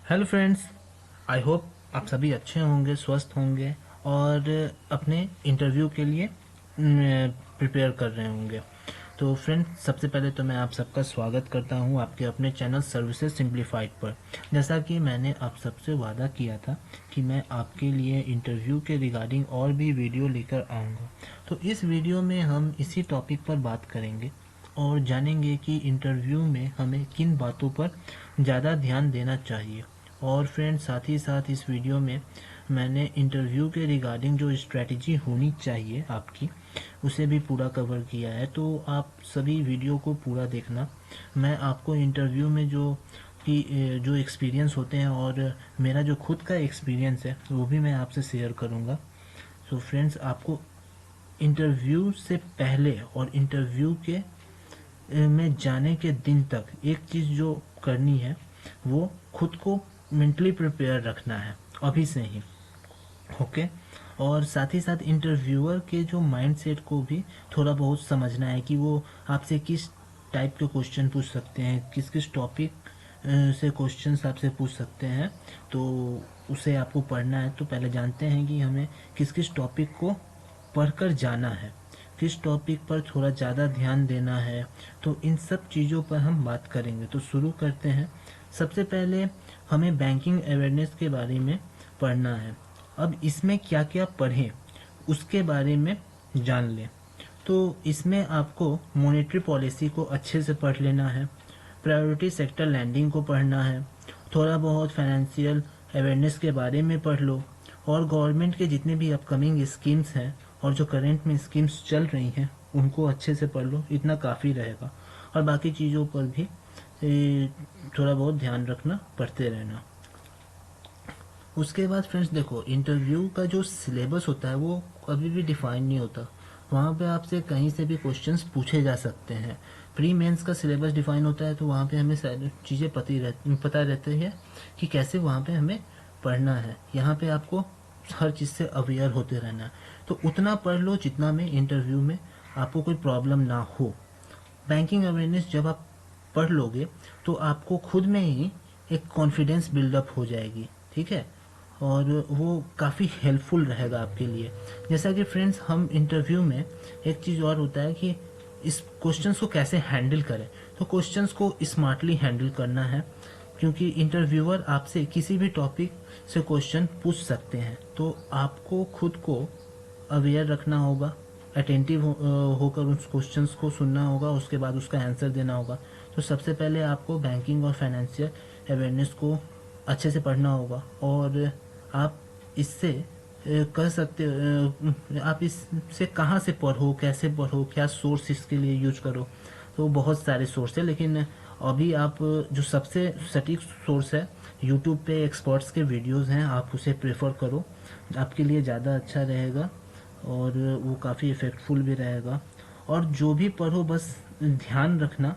Hello friends, I hope आप सभी अच्छे होंगे, स्वस्थ होंगे और अपने इंटरव्यू के लिए प्रिपेयर कर रहे होंगे। तो फ्रेंड्स, सबसे पहले तो मैं आप सबका स्वागत करता हूं आपके अपने चैनल सर्विसेज सिंप्लीफाइड पर। जैसा कि मैंने आप सबसे वादा किया था कि मैं आपके लिए इंटरव्यू के रिगार्डिंग और भी वीडियो लेकर आऊँगा, तो इस वीडियो में हम इसी टॉपिक पर बात करेंगे और जानेंगे कि इंटरव्यू में हमें किन बातों पर ज़्यादा ध्यान देना चाहिए। और फ्रेंड्स, साथ ही साथ इस वीडियो में मैंने इंटरव्यू के रिगार्डिंग जो स्ट्रेटजी होनी चाहिए आपकी, उसे भी पूरा कवर किया है। तो आप सभी वीडियो को पूरा देखना। मैं आपको इंटरव्यू में जो एक्सपीरियंस होते हैं और मेरा जो खुद का एक्सपीरियंस है वो भी मैं आपसे शेयर करूँगा। सो फ्रेंड्स, आपको इंटरव्यू से पहले और इंटरव्यू के में जाने के दिन तक एक चीज़ जो करनी है वो खुद को मेंटली प्रिपेयर रखना है अभी से ही। ओके। और साथ ही साथ इंटरव्यूअर के जो माइंडसेट को भी थोड़ा बहुत समझना है कि वो आपसे किस टाइप के क्वेश्चन पूछ सकते हैं, किस किस टॉपिक से क्वेश्चंस आपसे पूछ सकते हैं। तो उसे आपको पढ़ना है। तो पहले जानते हैं कि हमें किस किस टॉपिक को पढ़कर जाना है, किस टॉपिक पर थोड़ा ज़्यादा ध्यान देना है। तो इन सब चीज़ों पर हम बात करेंगे। तो शुरू करते हैं। सबसे पहले हमें बैंकिंग अवेयरनेस के बारे में पढ़ना है। अब इसमें क्या क्या पढ़ें उसके बारे में जान लें। तो इसमें आपको मॉनेटरी पॉलिसी को अच्छे से पढ़ लेना है, प्रायोरिटी सेक्टर लैंडिंग को पढ़ना है, थोड़ा बहुत फाइनेंशियल अवेयरनेस के बारे में पढ़ लो, और गवर्नमेंट के जितने भी अपकमिंग स्कीम्स हैं और जो करंट में स्कीम्स चल रही हैं उनको अच्छे से पढ़ लो। इतना काफ़ी रहेगा। और बाकी चीज़ों पर भी थोड़ा बहुत ध्यान रखना, पढ़ते रहना। उसके बाद फ्रेंड्स देखो, इंटरव्यू का जो सिलेबस होता है वो कभी भी डिफाइन नहीं होता। वहाँ पे आपसे कहीं से भी क्वेश्चंस पूछे जा सकते हैं। प्री मेंस का सिलेबस डिफाइन होता है तो वहाँ पे हमें सारी चीज़ें पता रहती है कि कैसे वहाँ पे हमें पढ़ना है। यहाँ पे आपको हर चीज़ से अवेयर होते रहना है। तो उतना पढ़ लो जितना में इंटरव्यू में आपको कोई प्रॉब्लम ना हो। बैंकिंग अवेयरनेस जब आप पढ़ लोगे तो आपको खुद में ही एक कॉन्फिडेंस बिल्डअप हो जाएगी, ठीक है। और वो काफ़ी हेल्पफुल रहेगा आपके लिए। जैसा कि फ्रेंड्स, हम इंटरव्यू में एक चीज़ और होता है कि इस क्वेश्चंस को कैसे हैंडल करें। तो क्वेश्चंस को स्मार्टली हैंडल करना है, क्योंकि इंटरव्यूअर आपसे किसी भी टॉपिक से क्वेश्चन पूछ सकते हैं। तो आपको खुद को अवेयर रखना होगा, अटेंटिव होकर उस क्वेश्चंस को सुनना होगा, उसके बाद उसका आंसर देना होगा। तो सबसे पहले आपको बैंकिंग और फाइनेंशियल अवेयरनेस को अच्छे से पढ़ना होगा। और आप इससे कर सकते आप इससे कहाँ से पढ़ो, कैसे पढ़ो, क्या सोर्स इसके लिए यूज करो। तो बहुत सारे सोर्स है, लेकिन अभी आप जो सबसे सटीक सोर्स है, यूट्यूब पे एक्सपर्ट्स के वीडियोस हैं, आप उसे प्रेफर करो, आपके लिए ज़्यादा अच्छा रहेगा और वो काफ़ी इफ़ेक्टफुल भी रहेगा। और जो भी पढ़ो बस ध्यान रखना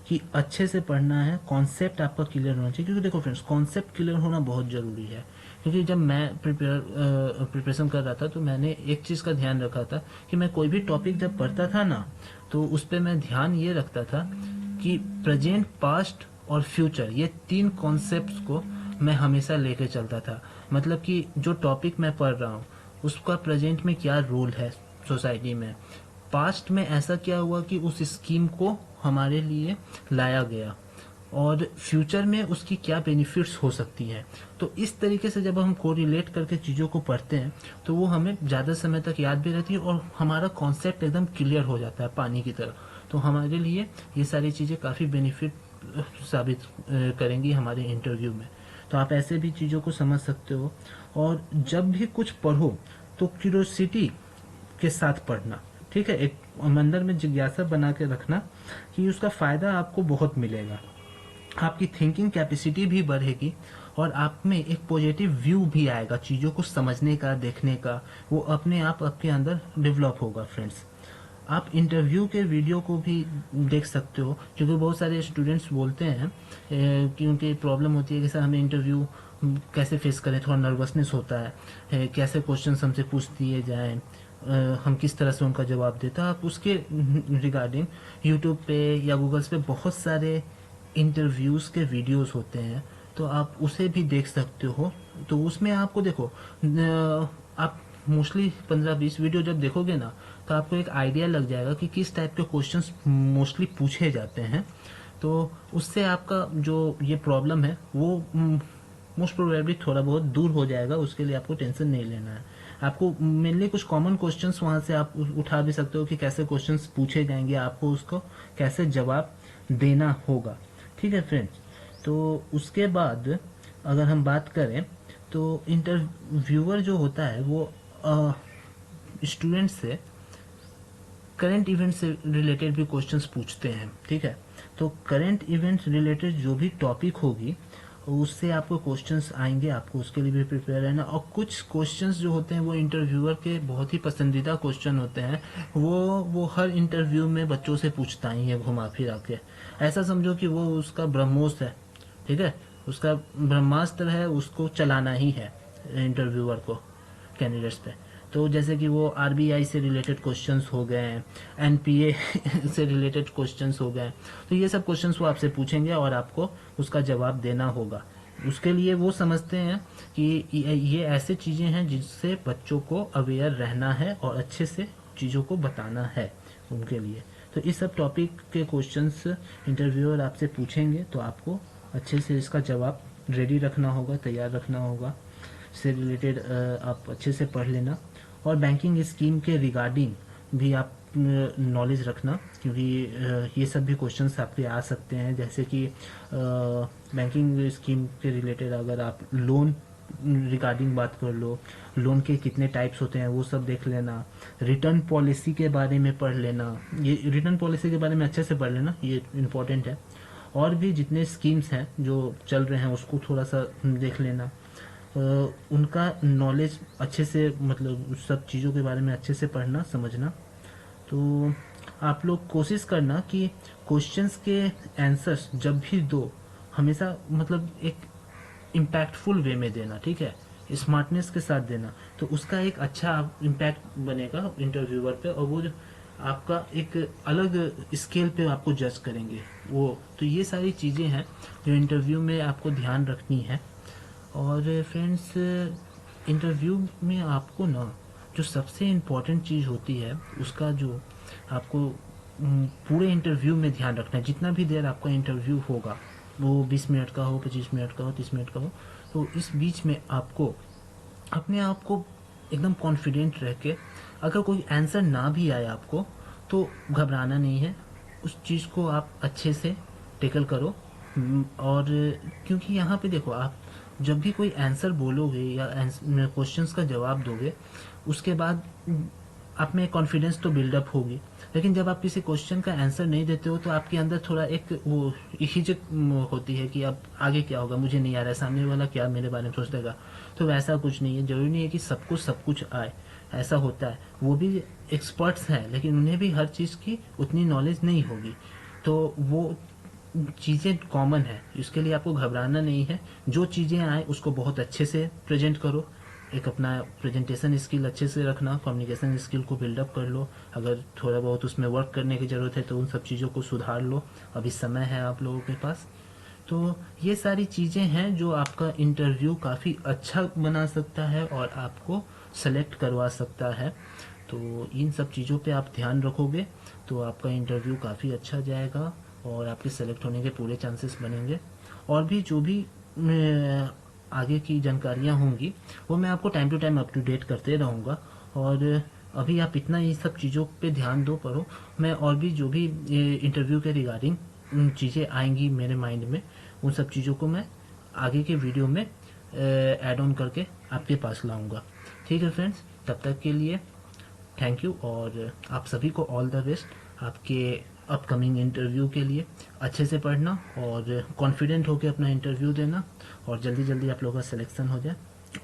कि अच्छे से पढ़ना है, कॉन्सेप्ट आपका क्लियर होना चाहिए। क्योंकि देखो फ्रेंड्स, कॉन्सेप्ट क्लियर होना बहुत ज़रूरी है। क्योंकि जब मैं प्रिपरेशन कर रहा था तो मैंने एक चीज़ का ध्यान रखा था कि मैं कोई भी टॉपिक जब पढ़ता था ना, तो उस पर मैं ध्यान ये रखता था कि प्रेजेंट, पास्ट और फ्यूचर, ये तीन कॉन्सेप्ट्स को मैं हमेशा लेके चलता था। मतलब कि जो टॉपिक मैं पढ़ रहा हूँ उसका प्रेजेंट में क्या रोल है सोसाइटी में, पास्ट में ऐसा क्या हुआ कि उस स्कीम को हमारे लिए लाया गया, और फ्यूचर में उसकी क्या बेनिफिट्स हो सकती है। तो इस तरीके से जब हम कोरिलेट करके चीज़ों को पढ़ते हैं तो वो हमें ज़्यादा समय तक याद भी रहती है और हमारा कॉन्सेप्ट एकदम क्लियर हो जाता है पानी की तरह। तो हमारे लिए ये सारी चीज़ें काफ़ी बेनिफिट साबित करेंगी हमारे इंटरव्यू में। तो आप ऐसे भी चीज़ों को समझ सकते हो। और जब भी कुछ पढ़ो तो क्यूरोसिटी के साथ पढ़ना, ठीक है। एक अंदर में जिज्ञासा बना के रखना कि उसका फ़ायदा आपको बहुत मिलेगा। आपकी थिंकिंग कैपेसिटी भी बढ़ेगी और आप में एक पॉजिटिव व्यू भी आएगा चीज़ों को समझने का, देखने का। वो अपने आप आपके अंदर डेवलप होगा फ्रेंड्स। आप इंटरव्यू के वीडियो को भी देख सकते हो, क्योंकि बहुत सारे स्टूडेंट्स बोलते हैं कि उनकी प्रॉब्लम होती है कि सर हमें इंटरव्यू कैसे फेस करें, थोड़ा नर्वसनेस होता है, कैसे क्वेश्चन हमसे पूछ दिए जाएं, हम किस तरह से उनका जवाब देते हैं। आप उसके रिगार्डिंग यूट्यूब पे या गूगल्स पे बहुत सारे इंटरव्यूज़ के वीडियोस होते हैं तो आप उसे भी देख सकते हो। तो उसमें आपको देखो आप मोस्टली 15-20 वीडियो जब देखोगे ना, तो आपको एक आइडिया लग जाएगा कि किस टाइप के क्वेश्चंस मोस्टली पूछे जाते हैं। तो उससे आपका जो ये प्रॉब्लम है वो मोस्ट प्रोबेबली थोड़ा बहुत दूर हो जाएगा। उसके लिए आपको टेंशन नहीं लेना है। आपको मेनली कुछ कॉमन क्वेश्चंस वहां से आप उठा भी सकते हो कि कैसे क्वेश्चंस पूछे जाएंगे, आपको उसको कैसे जवाब देना होगा। ठीक है फ्रेंड्स। तो उसके बाद अगर हम बात करें तो इंटरव्यूअर जो होता है वो स्टूडेंट से करंट इवेंट से रिलेटेड भी क्वेश्चंस पूछते हैं। ठीक है। तो करंट इवेंट रिलेटेड जो भी टॉपिक होगी उससे आपको क्वेश्चंस आएंगे, आपको उसके लिए भी प्रिपेयर रहना। और कुछ क्वेश्चंस जो होते हैं वो इंटरव्यूअर के बहुत ही पसंदीदा क्वेश्चन होते हैं। वो हर इंटरव्यू में बच्चों से पूछता ही है घुमा फिरा के। ऐसा समझो कि वो उसका ब्रह्मोस्त्र है। ठीक है। उसका ब्रह्मास्त्र है, उसको चलाना ही है इंटरव्यूअर को कैंडिडेट्स पे। तो जैसे कि वो आरबीआई से रिलेटेड क्वेश्चंस हो गए, एनपीए से रिलेटेड क्वेश्चंस हो गए, तो ये सब क्वेश्चंस वो आपसे पूछेंगे और आपको उसका जवाब देना होगा। उसके लिए वो समझते हैं कि ये ऐसे चीज़ें हैं जिससे बच्चों को अवेयर रहना है और अच्छे से चीज़ों को बताना है उनके लिए। तो इस सब टॉपिक के क्वेश्चंस इंटरव्यूअर आपसे पूछेंगे, तो आपको अच्छे से इसका जवाब रेडी रखना होगा, तैयार रखना होगा। से रिलेटेड आप अच्छे से पढ़ लेना। और बैंकिंग स्कीम के रिगार्डिंग भी आप नॉलेज रखना, क्योंकि ये सब भी क्वेश्चंस आपके आ सकते हैं। जैसे कि बैंकिंग स्कीम के रिलेटेड अगर आप लोन रिगार्डिंग बात कर लो, लोन के कितने टाइप्स होते हैं वो सब देख लेना। रिटर्न पॉलिसी के बारे में पढ़ लेना, ये रिटर्न पॉलिसी के बारे में अच्छे से पढ़ लेना, ये इम्पोर्टेंट है। और भी जितने स्कीम्स हैं जो चल रहे हैं उसको थोड़ा सा देख लेना। उनका नॉलेज अच्छे से, मतलब उस सब चीज़ों के बारे में अच्छे से पढ़ना समझना। तो आप लोग कोशिश करना कि क्वेश्चंस के आंसर्स जब भी दो, हमेशा मतलब एक इम्पैक्टफुल वे में देना। ठीक है। स्मार्टनेस के साथ देना, तो उसका एक अच्छा इम्पैक्ट बनेगा इंटरव्यूअर पे, और वो आपका एक अलग स्केल पे आपको जज करेंगे वो। तो ये सारी चीज़ें हैं जो इंटरव्यू में आपको ध्यान रखनी है। और फ्रेंड्स, इंटरव्यू में आपको ना जो सबसे इम्पोर्टेंट चीज़ होती है उसका जो आपको पूरे इंटरव्यू में ध्यान रखना है। जितना भी देर आपका इंटरव्यू होगा, वो 20 मिनट का हो, 25 मिनट का हो, 30 मिनट का हो, तो इस बीच में आपको अपने आप को एकदम कॉन्फिडेंट रह के, अगर कोई आंसर ना भी आए आपको तो घबराना नहीं है। उस चीज़ को आप अच्छे से टेकल करो। और क्योंकि यहाँ पे देखो, आप जब भी कोई आंसर बोलोगे या क्वेश्चंस का जवाब दोगे, उसके बाद आप में कॉन्फिडेंस तो बिल्डअप होगी। लेकिन जब आप किसी क्वेश्चन का आंसर नहीं देते हो तो आपके अंदर थोड़ा एक वो हिचक होती है कि अब आगे क्या होगा, मुझे नहीं आ रहा है, सामने वाला क्या मेरे बारे में सोच देगा। तो वैसा कुछ नहीं है, जरूरी नहीं है कि सबको सब कुछ आए। ऐसा होता है, वो भी एक्सपर्ट्स हैं लेकिन उन्हें भी हर चीज़ की उतनी नॉलेज नहीं होगी। तो वो चीज़ें कॉमन है, इसके लिए आपको घबराना नहीं है। जो चीज़ें आए उसको बहुत अच्छे से प्रेजेंट करो। एक अपना प्रेजेंटेशन स्किल अच्छे से रखना, कम्युनिकेशन स्किल को बिल्डअप कर लो। अगर थोड़ा बहुत उसमें वर्क करने की ज़रूरत है तो उन सब चीज़ों को सुधार लो, अभी समय है आप लोगों के पास। तो ये सारी चीज़ें हैं जो आपका इंटरव्यू काफ़ी अच्छा बना सकता है और आपको सेलेक्ट करवा सकता है। तो इन सब चीज़ों पे आप ध्यान रखोगे तो आपका इंटरव्यू काफ़ी अच्छा जाएगा और आपके सेलेक्ट होने के पूरे चांसेस बनेंगे। और भी जो भी आगे की जानकारियाँ होंगी वो मैं आपको time to time up to date करते रहूँगा। और अभी आप इतना ये सब चीज़ों पे ध्यान दो, पढ़ो। मैं और भी जो भी इंटरव्यू के रिगार्डिंग चीज़ें आएंगी मेरे माइंड में, उन सब चीज़ों को मैं आगे के वीडियो में ऐड ऑन करके आपके पास लाऊंगा। ठीक है फ्रेंड्स, तब तक के लिए थैंक यू। और आप सभी को ऑल द बेस्ट आपके अपकमिंग इंटरव्यू के लिए। अच्छे से पढ़ना और कॉन्फिडेंट होकर अपना इंटरव्यू देना और जल्दी जल्दी आप लोगों का सिलेक्शन हो जाए।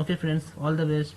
Okay friends, all the best.